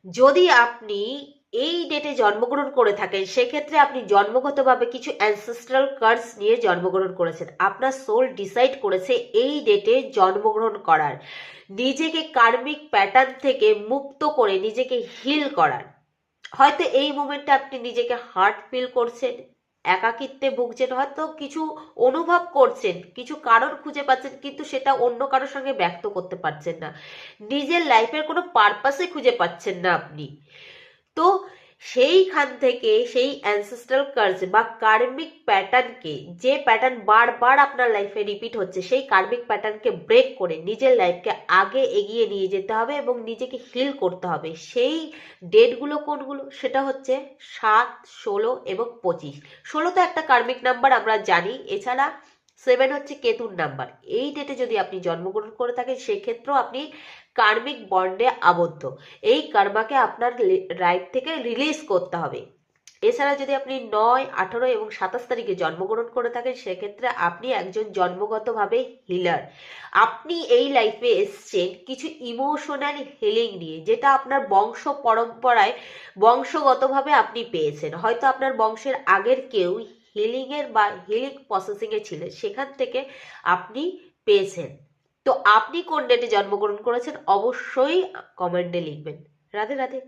যদি আপনি এই ডেটে জন্মগ্রহণ করে থাকেন, সেক্ষেত্রে আপনি জন্মগতভাবে কিছু অ্যানসেস্ট্রাল কার্স নিয়ে জন্মগ্রহণ করেছেন। আপনার সোল ডিসাইড করেছে এই ডেটে জন্মগ্রহণ করার, নিজেকে কার্মিক প্যাটার্ন থেকে মুক্ত করে নিজেকে হিল করার। হয়তো এই মোমেন্টে আপনি নিজেকে হার্ট ফিল করছেন, একাকিত্বে ভুগছেন, হয়তো কিছু অনুভব করছেন, কিছু কারণ খুঁজে পাচ্ছেন, কিন্তু সেটা অন্য কারোর সঙ্গে ব্যক্ত করতে পারছেন না। নিজের লাইফের কোনো পারপাসে খুঁজে পাচ্ছেন না আপনি। তো সেইখান থেকে সেই অ্যানসেস্ট্রাল কার্স বা কার্মিক প্যাটার্নকে, যে প্যাটার্ন বারবার আপনার লাইফে রিপিট হচ্ছে, সেই কার্মিক প্যাটার্নকে ব্রেক করে নিজের লাইফকে আগে এগিয়ে নিয়ে যেতে হবে এবং নিজেকে হিল করতে হবে। সেই ডেটগুলো কোনগুলো? সেটা হচ্ছে 7, 16 এবং 25। 16 তো একটা কার্মিক নাম্বার আমরা জানি, এছাড়া 7 হচ্ছে কেতুর নাম্বার। এই ডেটে যদি আপনি জন্মগ্রহণ করে থাকেন, সেক্ষেত্রেও আপনি কার্মিক বন্ডে আবদ্ধ। এই কর্মাকে আপনার লাইফ থেকে রিলিজ করতে হবে। এছাড়া যদি আপনি 9, 18 এবং 27 তারিখে জন্মগ্রহণ করে থাকেন, সেক্ষেত্রে আপনি একজন জন্মগতভাবে হিলার। আপনি এই লাইফে এসছেন কিছু ইমোশনাল হিলিং নিয়ে, যেটা আপনার বংশ পরম্পরায় বংশগতভাবে আপনি পেয়েছেন। হয়তো আপনার বংশের আগের কেউ হিলিংয়ের বা হিলিং প্রসেসিংয়ে ছিলেন, সেখান থেকে আপনি পেয়েছেন। তো আপনি কোন ডেটে জন্মগ্রহণ করেছেন অবশ্যই কমেন্টে লিখবেন। রাধে রাধে।